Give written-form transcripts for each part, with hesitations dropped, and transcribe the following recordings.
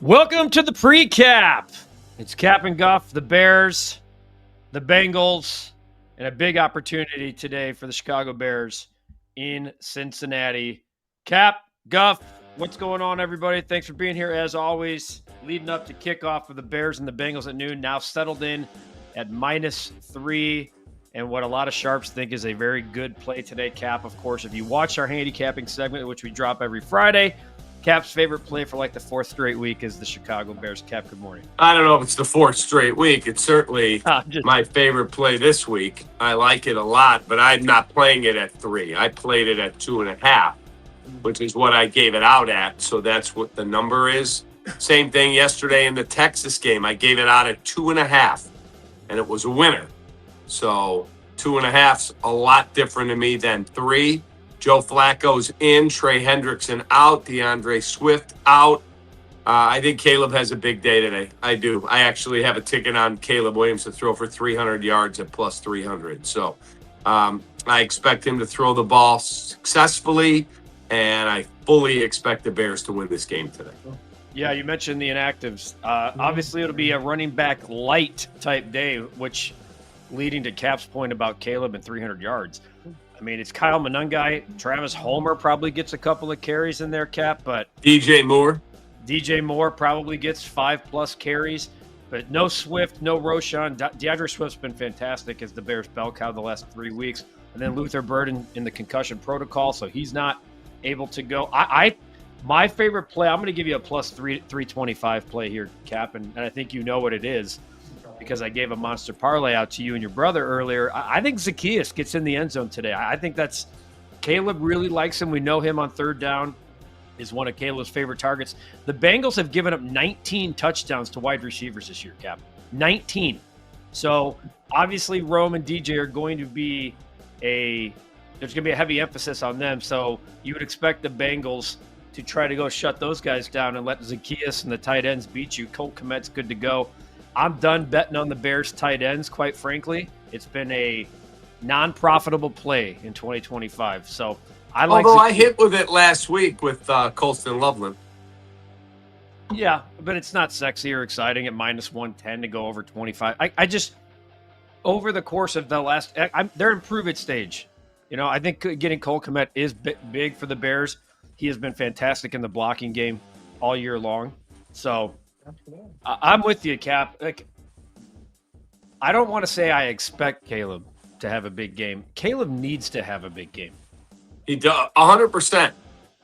Welcome to the pre-cap. It's Cap and Guff, the Bears, the Bengals, and a big opportunity today for the Chicago Bears in Cincinnati. Cap, Guff, what's going on, everybody? Thanks for being here, as always. Leading up to kickoff for the Bears and the Bengals at noon, now settled in at -3, and what a lot of sharps think is a very good play today, Cap. Of course, if you watch our handicapping segment, which we drop every Friday, Cap's favorite play for like the fourth straight week is the Chicago Bears. Cap, good morning. I don't know if it's the fourth straight week. It's certainly my favorite play this week. I like it a lot, but I'm not playing it at 3. I played it at 2.5, which is what I gave it out at. So that's what the number is. Same thing yesterday in the Texas game. I gave it out at 2.5, and it was a winner. So 2.5's a lot different to me than 3. Joe Flacco's in, Trey Hendrickson out, DeAndre Swift out. I think Caleb has a big day today. I do. I actually have a ticket on Caleb Williams to throw for 300 yards at +300. So I expect him to throw the ball successfully, and I fully expect the Bears to win this game today. Yeah, you mentioned the inactives. Obviously, it'll be a running back light type day, which leading to Cap's point about Caleb and 300 yards. I mean, it's Kyle Monungai. Travis Homer probably gets a couple of carries in there, Cap, but DJ Moore probably gets 5+ carries, but no Swift, no Roschon. DeAndre Swift's been fantastic as the Bears bell cow the last 3 weeks, and then Luther Bird in the concussion protocol, so he's not able to go. My favorite play, I'm going to give you a +325 play here, Cap, and I think you know what it is, because I gave a monster parlay out to you and your brother earlier. I think Zacchaeus gets in the end zone today. I think that's Caleb really likes him. We know him on third down is one of Caleb's favorite targets. The Bengals have given up 19 touchdowns to wide receivers this year, Cap. 19. So obviously Rome and DJ are going to be there's going to be a heavy emphasis on them. So you would expect the Bengals to try to go shut those guys down and let Zacchaeus and the tight ends beat you. Cole Kmet's good to go. I'm done betting on the Bears tight ends, quite frankly. It's been a non-profitable play in 2025. So I like. Although I hit with it last week with Colston Loveland. Yeah, but it's not sexy or exciting at -110 to go over 25. I just, over the course of the last, they're in prove-it stage. You know, I think getting Cole Kmet is big for the Bears. He has been fantastic in the blocking game all year long. So I'm with you, Cap. Like, I don't want to say I expect Caleb to have a big game. Caleb needs to have a big game. He does, 100%.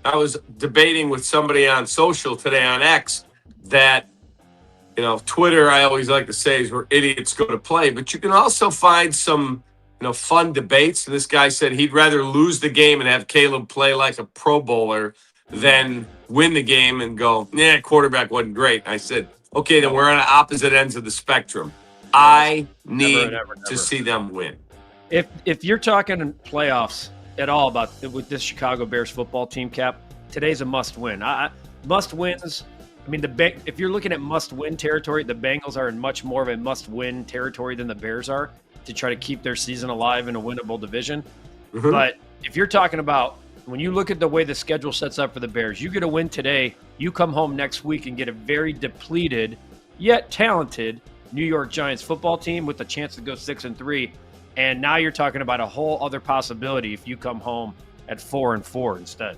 I was debating with somebody on social today on X that, Twitter, I always like to say, is where idiots go to play. But you can also find some, fun debates. And this guy said he'd rather lose the game and have Caleb play like a Pro Bowler than win the game and go, quarterback wasn't great. I said, okay, then we're on the opposite ends of the spectrum. I need to see them win. If you're talking playoffs at all about with this Chicago Bears football team, Cap, today's a must-win. Must-wins. I mean, if you're looking at must-win territory, the Bengals are in much more of a must-win territory than the Bears are to try to keep their season alive in a winnable division. Mm-hmm. But if you're talking about when you look at the way the schedule sets up for the Bears, you get a win today, you come home next week and get a very depleted yet talented New York Giants football team with a chance to go 6-3. And now you're talking about a whole other possibility if you come home at 4-4 instead.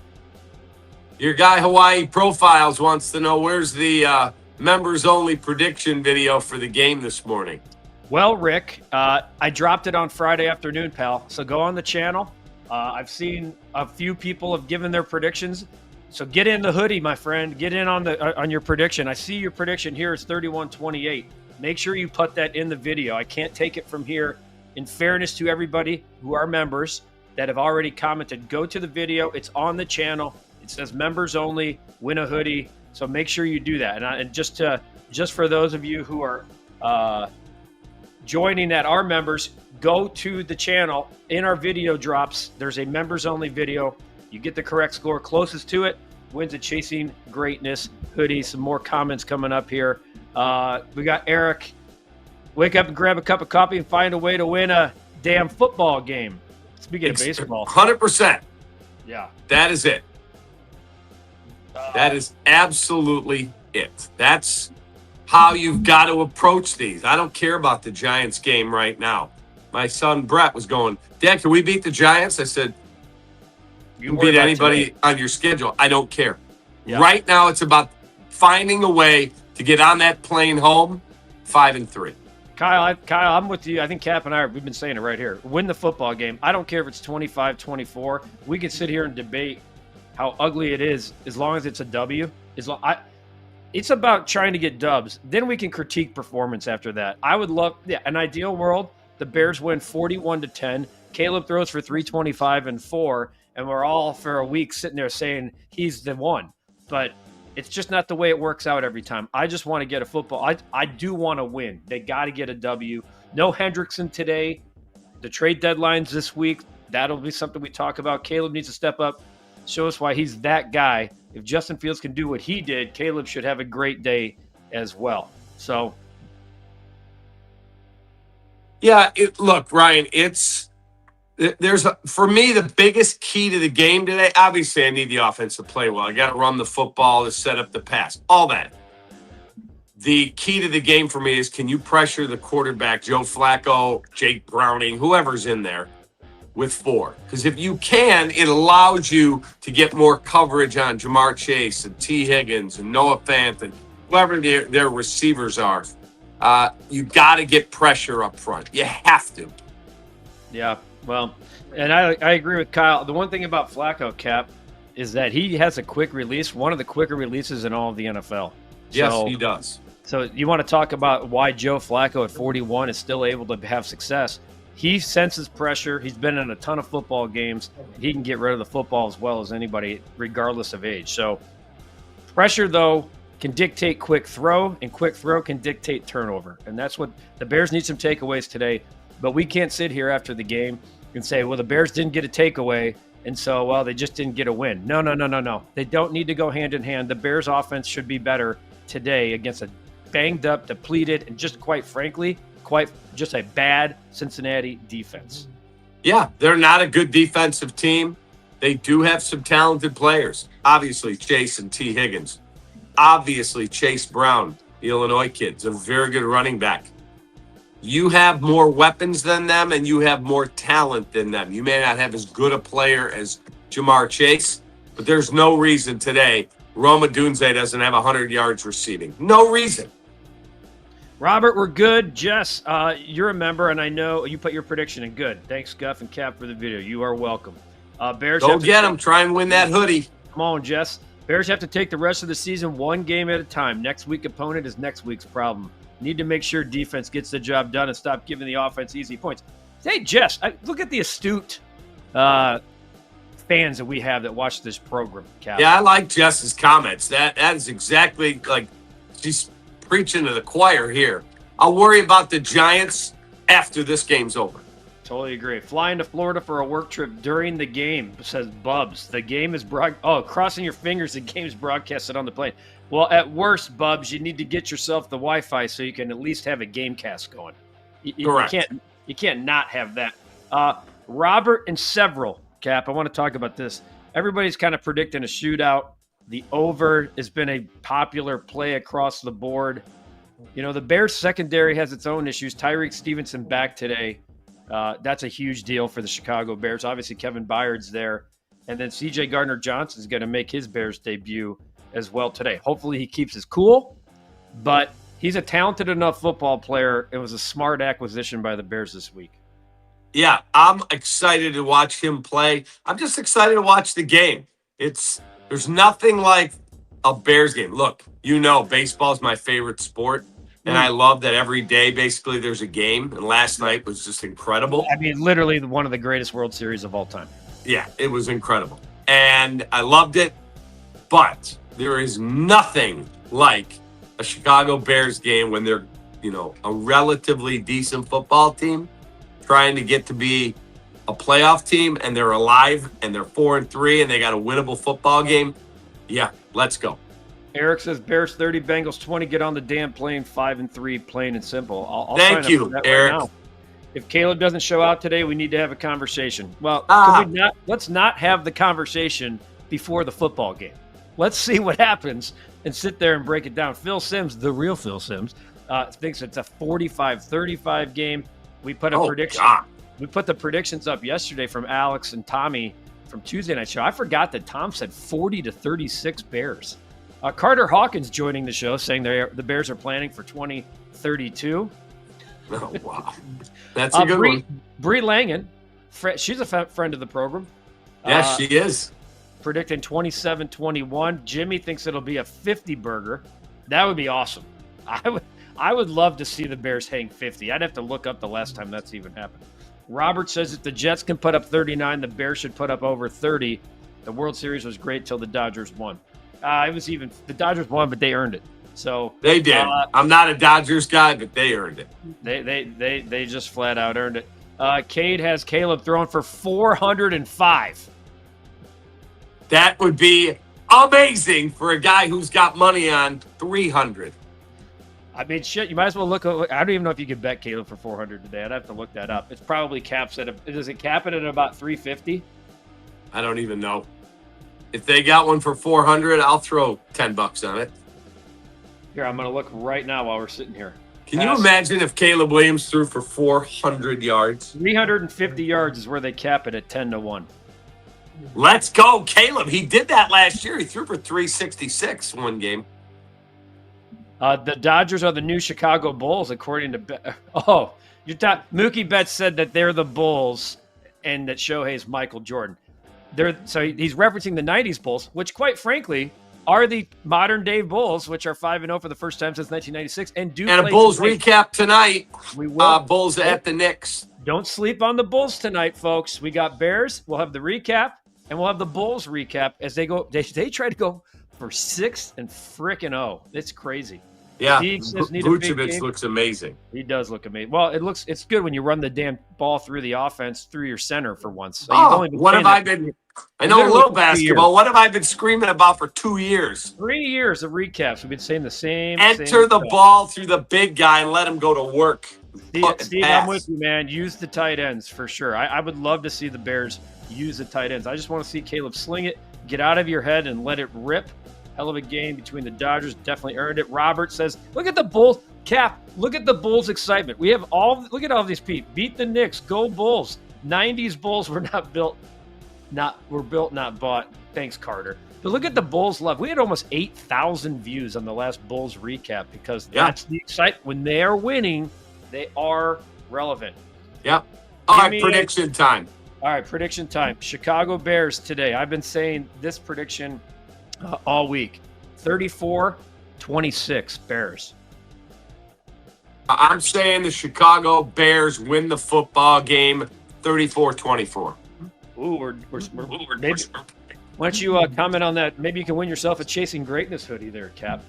Your guy Hawaii Profiles wants to know where's the members-only prediction video for the game this morning. Well, Rick, I dropped it on Friday afternoon, pal. So go on the channel. I've seen a few people have given their predictions. So get in the hoodie, my friend. Get in on your prediction. I see your prediction here is 31-28. Make sure you put that in the video. I can't take it from here. In fairness to everybody who are members that have already commented, go to the video. It's on the channel. It says members only, win a hoodie. So make sure you do that. And just for those of you who are joining that are members, go to the channel. In our video drops, there's a members only video. You get the correct score. Closest to it wins a Chasing Greatness hoodie. Some more comments coming up here. We got Eric. Wake up and grab a cup of coffee and find a way to win a damn football game. Speaking of baseball. 100%. Yeah. That is it. That is absolutely it. That's how you've got to approach these. I don't care about the Giants game right now. My son Brett was going, Dad, can we beat the Giants? I said, you can beat anybody on your schedule. I don't care. Yeah. Right now, it's about finding a way to get on that plane home 5-3. Kyle, I'm with you. I think Cap and we've been saying it right here. Win the football game. I don't care if it's 25-24. We can sit here and debate how ugly it is as long as it's a W. It's about trying to get dubs. Then we can critique performance after that. I would love, an ideal world, the Bears win 41-10. Caleb throws for 325 and 4, and we're all for a week sitting there saying he's the one. But it's just not the way it works out every time. I just want to get a football. I do want to win. They got to get a W. No Hendrickson today. The trade deadline's this week. That'll be something we talk about. Caleb needs to step up, show us why he's that guy. If Justin Fields can do what he did, Caleb should have a great day as well. So, yeah, look, Ryan, for me, the biggest key to the game today, obviously I need the offense to play well. I got to run the football to set up the pass, all that. The key to the game for me is, can you pressure the quarterback, Joe Flacco, Jake Browning, whoever's in there, with 4? Because if you can, it allows you to get more coverage on Jamar Chase and T. Higgins and Noah Fant and whoever their receivers are. You got to get pressure up front. You have to. Yeah. Well, and I agree with Kyle. The one thing about Flacco, Cap, is that he has a quick release, one of the quicker releases in all of the NFL. Yes, he does. So you want to talk about why Joe Flacco at 41 is still able to have success. He senses pressure. He's been in a ton of football games. He can get rid of the football as well as anybody, regardless of age. So pressure, though, can dictate quick throw, and quick throw can dictate turnover. And that's what the Bears need some takeaways today. But we can't sit here after the game and say, well, the Bears didn't get a takeaway, and so, well, they just didn't get a win. No. They don't need to go hand in hand. The Bears offense should be better today against a banged up, depleted, and just quite frankly, just a bad Cincinnati defense. Yeah, they're not a good defensive team. They do have some talented players. Obviously, Chase and T. Higgins. Obviously, Chase Brown, the Illinois kid's a very good running back. You have more weapons than them, and you have more talent than them. You may not have as good a player as Jamar Chase, but there's no reason today Rome Odunze doesn't have 100 yards receiving. No reason. Robert, we're good. Jess, you're a member, and I know you put your prediction in. Good. Thanks, Guff and Cap, for the video. You are welcome. Bears. Go get them. Try and win that hoodie. Come on, Jess. Bears have to take the rest of the season one game at a time. Next week opponent is next week's problem. Need to make sure defense gets the job done and stop giving the offense easy points. Hey, Jess, look at the astute fans that we have that watch this program, Cap. Yeah, I like Jess's comments. That is exactly like she's preaching to the choir here. I'll worry about the Giants after this game's over. Totally agree. Flying to Florida for a work trip during the game, says Bubs. The game is crossing your fingers, the game's broadcasted on the plane. Well, at worst, Bubs, you need to get yourself the Wi-Fi so you can at least have a game cast going. Correct. You can't not have that. Robert and several, Cap, I want to talk about this. Everybody's kind of predicting a shootout. The over has been a popular play across the board. You know, the Bears secondary has its own issues. Tyreek Stevenson back today. That's a huge deal for the Chicago Bears. Obviously, Kevin Byard's there. And then C.J. Gardner-Johnson is going to make his Bears debut as well today. Hopefully he keeps his cool, but he's a talented enough football player. It was a smart acquisition by the Bears this week. Yeah, I'm excited to watch him play. I'm just excited to watch the game. There's nothing like a Bears game. Look, baseball is my favorite sport. And I love that every day, basically, there's a game. And last night was just incredible. I mean, literally one of the greatest World Series of all time. Yeah, it was incredible. And I loved it. But there is nothing like a Chicago Bears game when they're, a relatively decent football team trying to get to be a playoff team, and they're alive, and they're 4-3, and they got a winnable football game. Yeah, let's go. Eric says Bears 30, Bengals 20. Get on the damn plane. 5-3, plain and simple. I'll Thank you, sign up for that Eric. right now. If Caleb doesn't show out today, we need to have a conversation. Well, let's not have the conversation before the football game. Let's see what happens and sit there and break it down. Phil Simms, the real Phil Simms, thinks it's a 45-35 game. We put a prediction. God. We put the predictions up yesterday from Alex and Tommy from Tuesday Night Show. I forgot that Tom said 40-36 Bears. Carter Hawkins joining the show, saying the Bears are planning for 2032. Oh, wow. That's a good one. Bree Langen, she's a friend of the program. Yes, she is. Predicting 27-21. Jimmy thinks it'll be a 50 burger. That would be awesome. I would love to see the Bears hang 50. I'd have to look up the last time that's even happened. Robert says if the Jets can put up 39, the Bears should put up over 30. The World Series was great till the Dodgers won. The Dodgers won, but they earned it. So they did. I'm not a Dodgers guy, but they earned it. They just flat out earned it. Cade has Caleb throwing for 405. That would be amazing for a guy who's got money on 300. I mean, shit, you might as well look. I don't even know if you could bet Caleb for 400 today. I'd have to look that up. It's probably caps does it cap it at about 350? I don't even know. If they got one for 400, I'll throw $10 on it. Here, I'm going to look right now while we're sitting here. Can you imagine if Caleb Williams threw for 400 yards? 350 yards is where they cap it at 10-1. Let's go, Caleb. He did that last year. He threw for 366 one game. The Dodgers are the new Chicago Bulls, according to Mookie Betts said that they're the Bulls and that Shohei's Michael Jordan. So he's referencing the 90s Bulls, which quite frankly are the modern day Bulls, which are 5-0 for the first time since 1996. And a Bulls recap tonight. We will. Bulls at the Knicks. Don't sleep on the Bulls tonight, folks. We got Bears. We'll have the recap, and we'll have the Bulls recap as they go. They try to go for 6-0. It's crazy. Yeah, Vucevic looks amazing. He does look amazing. Well, it's good when you run the damn ball through the offense through your center for once. So I know a little basketball. What have I been screaming about for 2 years? 3 years of recaps. We've been saying the same. Enter the ball through the big guy and let him go to work. Steve, I'm with you, man. Use the tight ends for sure. I would love to see the Bears use the tight ends. I just want to see Caleb sling it, get out of your head, and let it rip. Hell of a game between the Dodgers. Definitely earned it. Robert says, look at the Bulls. Cap, look at the Bulls' excitement. We have look at all these people. Beat the Knicks. Go Bulls. 90s Bulls were built, not bought. Thanks, Carter. But look at the Bulls' love. We had almost 8,000 views on the last Bulls recap because that's the excitement. When they are winning, they are relevant. Yeah. All right, prediction time. All right, prediction time. Chicago Bears today. I've been saying this prediction all week. 34-26 Bears. I'm saying the Chicago Bears win the football game 34-24. Ooh, maybe. Why don't you comment on that? Maybe you can win yourself a Chasing Greatness hoodie there, Cap.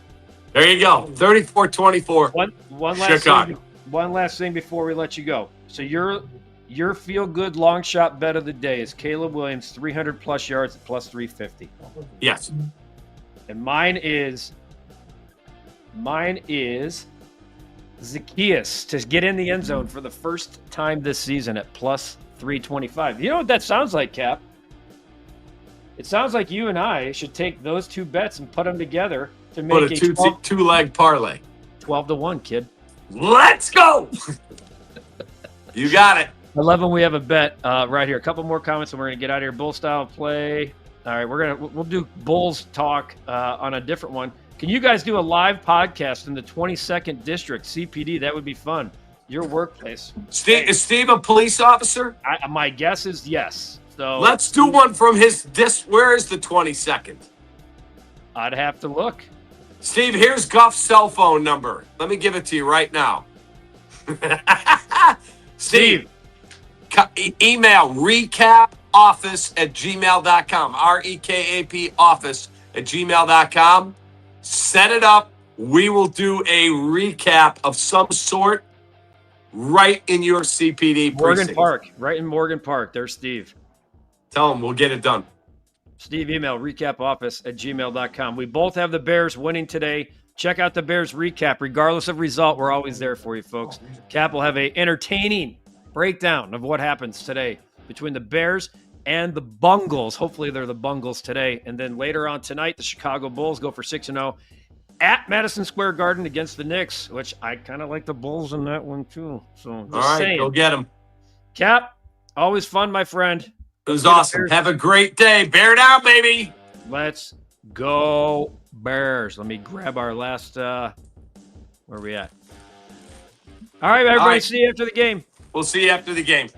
There you go. 34-24. One last thing before we let you go. So your feel-good long shot bet of the day is Caleb Williams, 300-plus yards at plus 350. Yes. And mine is Zacchaeus to get in the end zone for the first time this season at plus 325. You know what that sounds like, Cap? It sounds like you and I should take those two bets and put them together to make a two-leg parlay. 12-1, kid. Let's go! You got it. I love when we have a bet right here. A couple more comments and we're going to get out of here. Bull style play. All right, we'll do Bulls talk on a different one. Can you guys do a live podcast in the 22nd District, CPD? That would be fun. Your workplace. Is Steve a police officer? My guess is yes. So let's do one from his where is the 22nd? I'd have to look. Steve, here's Guff's cell phone number. Let me give it to you right now. Steve, email recapoffice@gmail.com. REKAP office@gmail.com. Set it up. We will do a recap of some sort right in your CPD precinct. Right in Morgan Park. There's Steve. Tell him we'll get it done. Steve, email recapoffice@gmail.com. We both have the Bears winning today. Check out the Bears recap. Regardless of result, we're always there for you, folks. Cap will have an entertaining breakdown of what happens today between the Bears and the Bengals. Hopefully they're the Bengals today. And then later on tonight, the Chicago Bulls go for 6-0. at Madison Square Garden against the Knicks, which I kind of like the Bulls in that one too. So just all right, saying. go get them. Cap, always fun, my friend. It was awesome. Have a great day. Bear down, baby. Let's go Bears. Let me grab our last where are we at? All right, everybody. See you after the game. We'll see you after the game.